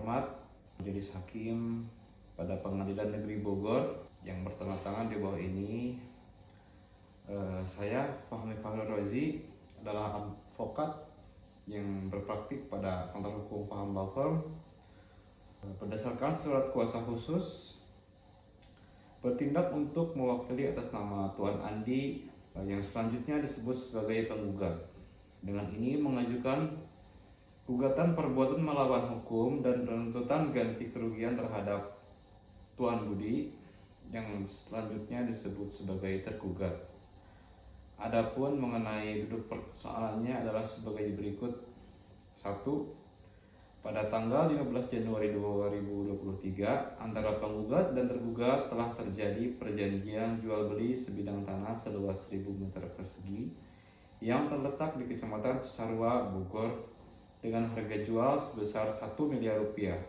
terhormat Majelis Hakim pada Pengadilan Negeri Bogor yang bertanda tangan di bawah ini, saya Fahmi Fahru Rozi adalah advokat yang berpraktik pada kantor hukum Faham Law Firm. Berdasarkan surat kuasa khusus bertindak untuk mewakili atas nama Tuan Andi yang selanjutnya disebut sebagai penggugat. Dengan ini mengajukan gugatan perbuatan melawan hukum dan penuntutan ganti kerugian terhadap Tuan Budi yang selanjutnya disebut sebagai tergugat. Adapun mengenai duduk persoalannya adalah sebagai berikut. 1. Pada tanggal 15 Januari 2023 antara penggugat dan tergugat telah terjadi perjanjian jual beli sebidang tanah seluas 1000 meter persegi yang terletak di Kecamatan Cisarua, Bogor dengan harga jual sebesar 1 miliar rupiah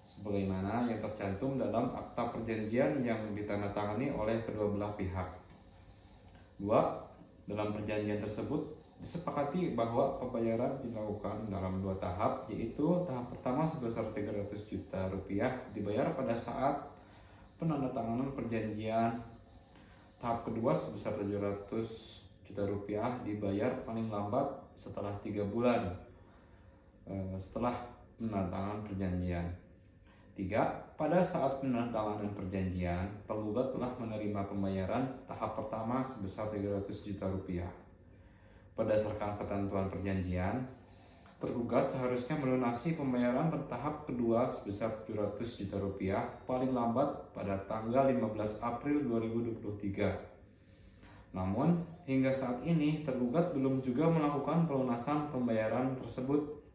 sebagaimana yang tercantum dalam akta perjanjian yang ditandatangani oleh kedua belah pihak. 2. Dalam perjanjian tersebut disepakati bahwa pembayaran dilakukan dalam 2 tahap, yaitu tahap pertama sebesar 300 juta rupiah dibayar pada saat penandatanganan perjanjian. Tahap kedua sebesar 700 juta rupiah dibayar paling lambat setelah 3 bulan setelah penandatanganan perjanjian. 3. Pada saat penandatanganan perjanjian, penggugat telah menerima pembayaran tahap pertama sebesar 300 juta rupiah. Berdasarkan ketentuan perjanjian, tergugat seharusnya melunasi pembayaran tahap kedua sebesar 700 juta rupiah paling lambat pada tanggal 15 April 2023. Namun, hingga saat ini tergugat belum juga melakukan pelunasan pembayaran tersebut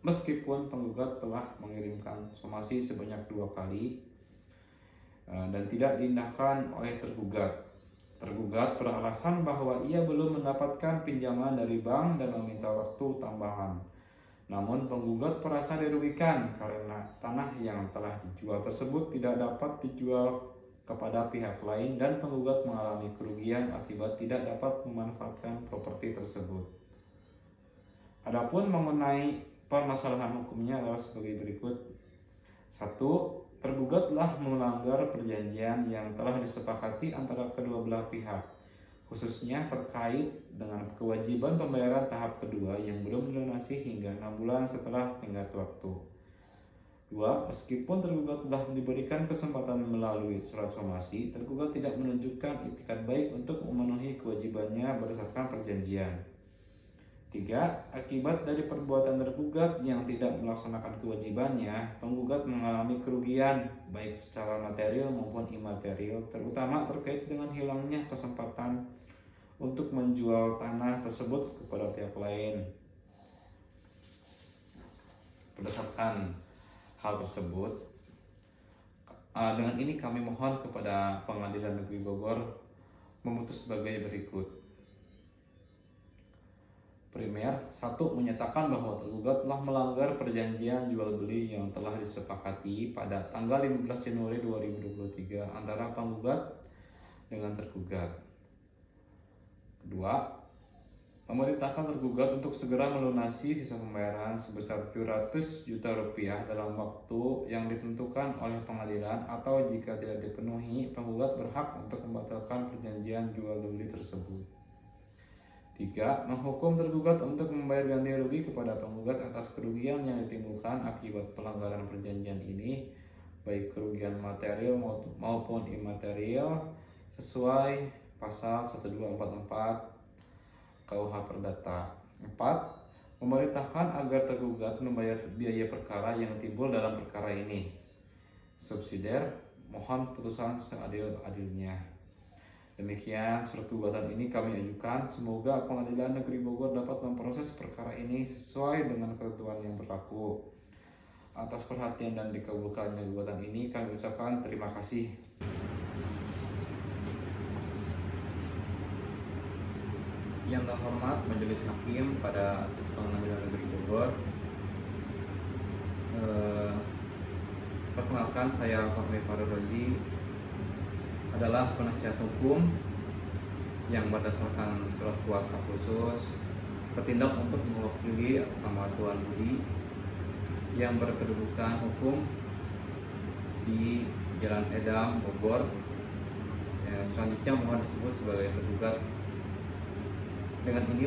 meskipun penggugat telah mengirimkan somasi sebanyak 2 kali dan tidak diindahkan oleh tergugat. Tergugat beralasan bahwa ia belum mendapatkan pinjaman dari bank dan meminta waktu tambahan. Namun penggugat merasa dirugikan karena tanah yang telah dijual tersebut tidak dapat dijual kepada pihak lain dan penggugat mengalami kerugian akibat tidak dapat memanfaatkan properti tersebut. Adapun mengenai permasalahan hukumnya adalah sebagai berikut. 1. Tergugat telah melanggar perjanjian yang telah disepakati antara kedua belah pihak, khususnya terkait dengan kewajiban pembayaran tahap kedua yang belum dilunasi hingga 6 bulan setelah tenggat waktu. 2. Meskipun tergugat telah diberikan kesempatan melalui surat somasi, tergugat tidak menunjukkan itikat baik untuk memenuhi kewajibannya berdasarkan perjanjian. 3. Akibat dari perbuatan tergugat yang tidak melaksanakan kewajibannya, penggugat mengalami kerugian baik secara material maupun imaterial, terutama terkait dengan hilangnya kesempatan untuk menjual tanah tersebut kepada pihak lain. Berdasarkan hal tersebut, dengan ini kami mohon kepada Pengadilan Negeri Bogor memutus sebagai berikut. Primer, 1. Menyatakan bahwa tergugat telah melanggar perjanjian jual beli yang telah disepakati pada tanggal 15 Januari 2023 antara penggugat dengan tergugat. 2. Memerintahkan tergugat untuk segera melunasi sisa pembayaran sebesar 700 juta rupiah dalam waktu yang ditentukan oleh pengadilan, atau jika tidak dipenuhi, penggugat berhak untuk membatalkan perjanjian jual beli tersebut. 3. Menghukum tergugat untuk membayar ganti rugi kepada penggugat atas kerugian yang ditimbulkan akibat pelanggaran perjanjian ini, baik kerugian material maupun imaterial, sesuai pasal 1244 KUH Perdata. 4. Memerintahkan agar tergugat membayar biaya perkara yang timbul dalam perkara ini. Subsidiar, mohon putusan seadil-adilnya. Demikian surat gugatan ini kami ajukan. Semoga Pengadilan Negeri Bogor dapat memproses perkara ini sesuai dengan ketentuan yang berlaku. Atas perhatian dan dikabulkannya gugatan ini, kami ucapkan terima kasih. Yang terhormat Majelis Hakim pada Pengadilan Negeri Bogor, perkenalkan, saya Fahmi Fahru Rozi adalah penasihat hukum yang berdasarkan surat kuasa khusus bertindak untuk mewakili atas nama Tuan Budi yang berkedudukan hukum di Jalan Edam, Bogor. Selanjutnya mohon disebut sebagai tergugat. Dengan ini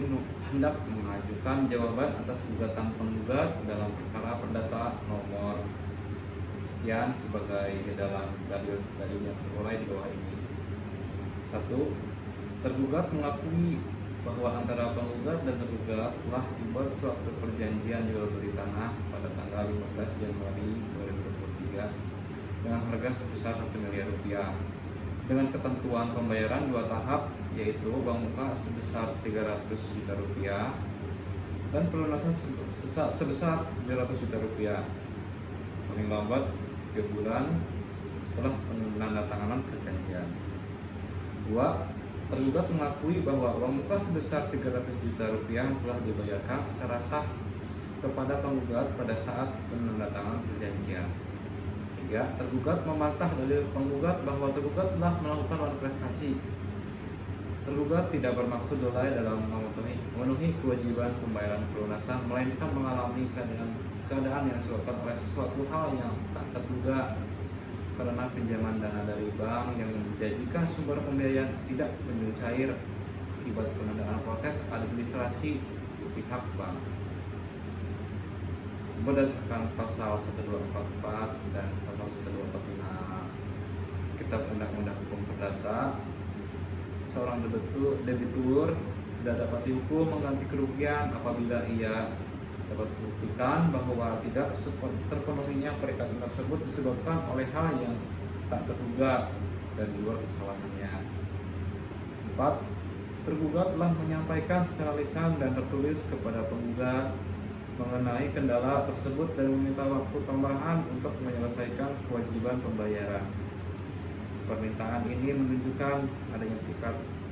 hendak mengajukan jawaban atas gugatan penggugat dalam perkara perdata nomor sekian sebagai dalam dalil yang terurai di bawah ini. 1. Tergugat mengakui bahwa antara penggugat dan tergugat telah dibuat suatu perjanjian jual beli tanah pada tanggal 15 Januari 2023 dengan harga sebesar 1 miliar rupiah dengan ketentuan pembayaran 2 tahap, yaitu uang muka sebesar 300 juta rupiah dan pelunasan sebesar 700 juta rupiah paling lambat 3 bulan setelah penandatanganan perjanjian. 2. Tergugat mengakui bahwa uang muka sebesar 300 juta rupiah telah dibayarkan secara sah kepada penggugat pada saat penandatanganan perjanjian. 3. Tergugat membantah dalil penggugat bahwa tergugat telah melakukan uang prestasi. Tergugat tidak bermaksud lalai dalam memenuhi kewajiban pembayaran pelunasan, melainkan mengalami keadaan yang disebabkan oleh sesuatu hal yang tak terduga karena pinjaman dana dari bank yang menjadikan sumber pembiayaan tidak kunjung cair akibat penundaan proses administrasi di pihak bank. Berdasarkan pasal 1244 dan pasal 1245 Kitab Undang-Undang Hukum Perdata, seorang debitur tidak dapat dihukum mengganti kerugian apabila ia dapat membuktikan bahwa tidak terpenuhinya perikatan tersebut disebabkan oleh hal yang tak terduga dan di luar kesalahannya. 4. Tergugat telah menyampaikan secara lisan dan tertulis kepada penggugat mengenai kendala tersebut dan meminta waktu tambahan untuk menyelesaikan kewajiban pembayaran. Permintaan ini menunjukkan adanya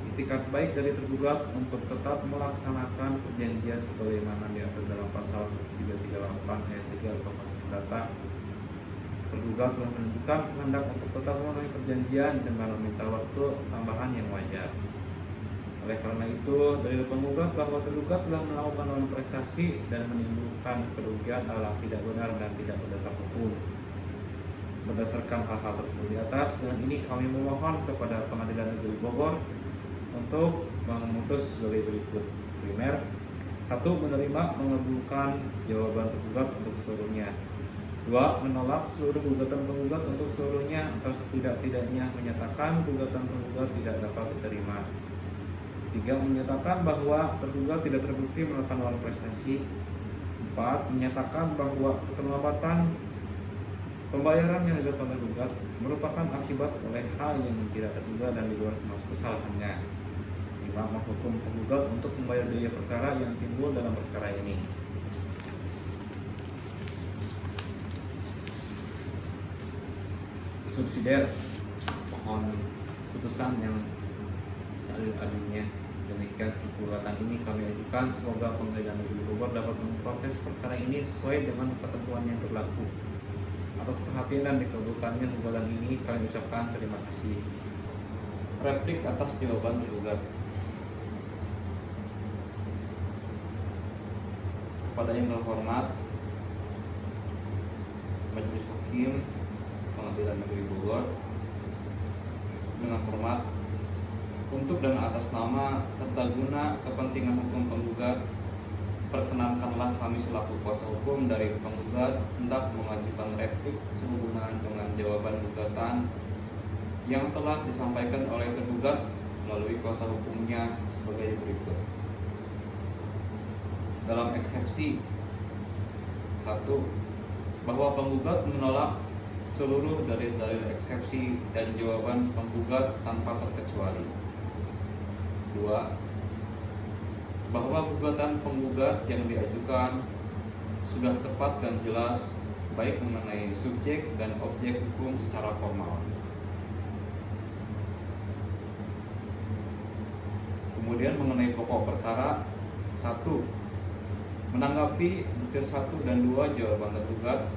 itikat baik dari tergugat untuk tetap melaksanakan perjanjian sebagaimana diatur dalam pasal 1338 ayat 3 KUH Perdata. Tergugat telah menunjukkan kehendak untuk tetap memenuhi perjanjian dengan meminta waktu tambahan yang wajar. Oleh karena itu, dalil penggugat bahwa tergugat telah melakukan uang prestasi dan menimbulkan kerugian adalah tidak benar dan tidak berdasar hukum. Berdasarkan hal-hal tersebut di atas, dengan ini kami memohon kepada Pengadilan Negeri Bogor untuk memutus sebagai berikut. Primer, 1. Menerima mengabulkan jawaban tergugat untuk seluruhnya. 2. Menolak seluruh gugatan penggugat untuk seluruhnya atau setidak-tidaknya menyatakan gugatan penggugat tidak dapat diterima. 3. Menyatakan bahwa tergugat tidak terbukti melakukan uang prestasi. 4. Menyatakan bahwa keterlambatan pembayaran yang dilakukan tergugat merupakan akibat oleh hal yang tidak terduga dan di luar kesalahannya. 5. Menghukum penggugat untuk membayar biaya perkara yang timbul dalam perkara ini. Subsidiar, mohon putusan yang seadil-adilnya. Demikian gugatan ini kami ajukan, semoga Pengadilan Negeri Bogor dapat memproses perkara ini sesuai dengan ketentuan yang berlaku. Atas perhatian dan dikabulkannya gugatan ini kami ucapkan terima kasih. Replik atas jawaban tergugat. Kepada yang terhormat Majelis Hakim Pengadilan Negeri Bogor, dengan hormat, untuk dan atas nama serta guna kepentingan hukum penggugat, perkenankanlah kami selaku kuasa hukum dari penggugat hendak mengajukan replik sehubungan dengan jawaban gugatan yang telah disampaikan oleh tergugat melalui kuasa hukumnya sebagai berikut. Dalam eksepsi 1. Bahwa penggugat menolak seluruh dalil-dalil eksepsi dan jawaban penggugat tanpa terkecuali. 2. Bahwa gugatan penggugat yang diajukan sudah tepat dan jelas baik mengenai subjek dan objek hukum secara formal. Kemudian mengenai pokok perkara 1. Menanggapi butir 1 dan 2 jawaban tergugat,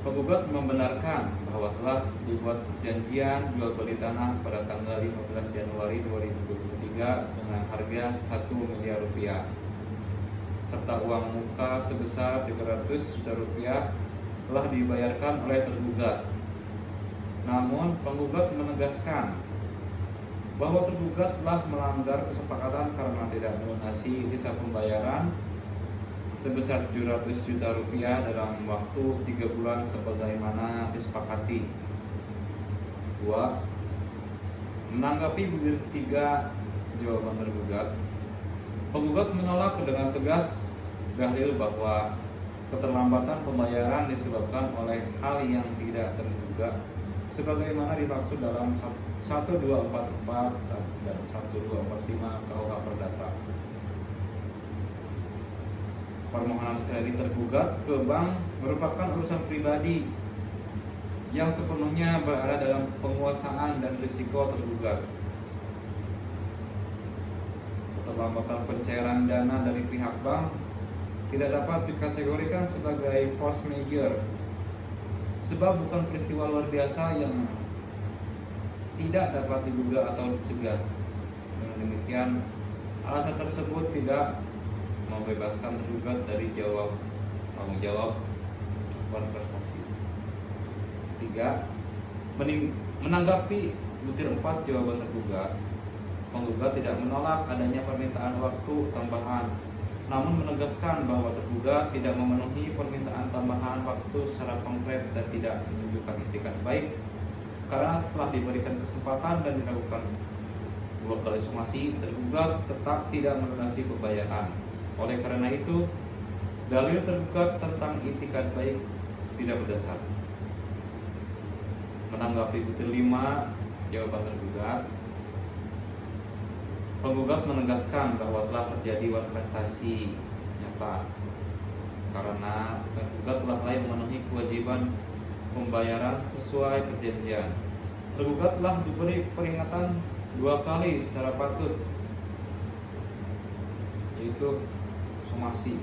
penggugat membenarkan bahwa telah dibuat perjanjian jual beli tanah pada tanggal 15 Januari 2023 dengan harga 1 miliar rupiah. serta uang muka sebesar 300 juta rupiah telah dibayarkan oleh tergugat. Namun penggugat menegaskan bahwa tergugat telah melanggar kesepakatan karena tidak melunasi sisa pembayaran sebesar 700 juta rupiah dalam waktu 3 bulan sebagaimana disepakati. 2. Menanggapi butir 3 jawaban tergugat, penggugat menolak dengan tegas dalil bahwa keterlambatan pembayaran disebabkan oleh hal yang tidak terduga sebagaimana dimaksud dalam 1244 dan 1245 KUH Perdata. Permohonan kredit tergugat ke bank merupakan urusan pribadi yang sepenuhnya berada dalam penguasaan dan risiko tergugat. Keterlambatan pencairan dana dari pihak bank tidak dapat dikategorikan sebagai force majeure, sebab bukan peristiwa luar biasa yang tidak dapat diduga atau dicegah. Dengan demikian, alasan tersebut tidak membebaskan tergugat dari tanggung jawab berprestasi. 3. Menanggapi butir 4 jawaban tergugat, penggugat tidak menolak adanya permintaan waktu tambahan, namun menegaskan bahwa tergugat tidak memenuhi permintaan tambahan waktu secara konkret dan tidak menunjukkan itikat baik karena setelah diberikan kesempatan dan dilakukan 2 kali somasi, tergugat tetap tidak melunasi pembayaran. Oleh karena itu, dalil tergugat tentang itikat baik tidak berdasar. Menanggapi butir 5 jawaban tergugat, penggugat menegaskan bahwa telah terjadi prestasi nyata karena tergugat telah mulai memenuhi kewajiban pembayaran sesuai perjanjian. Tergugat telah diberi peringatan 2 kali secara patut, yaitu somasi.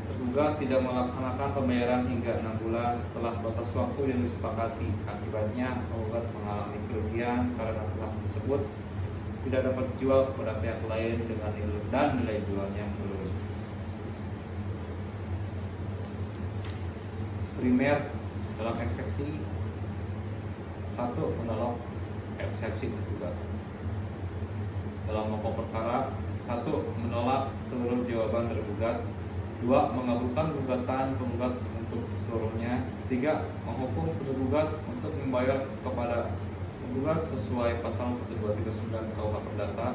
Tergugat tidak melaksanakan pembayaran hingga 6 bulan setelah batas waktu yang disepakati. Akibatnya penggugat mengalami kerugian karena saham tersebut tidak dapat dijual kepada pihak lain dengan nilai jualnya menurun. Primer dalam eksepsi 1. Menolak eksepsi tergugat. Dalam pokok perkara 1. Menolak seluruh jawaban tergugat. 2. Mengabulkan gugatan penggugat untuk seluruhnya. 3. Menghukum tergugat untuk membayar kepada penggugat sesuai pasal 1239 KUH Perdata.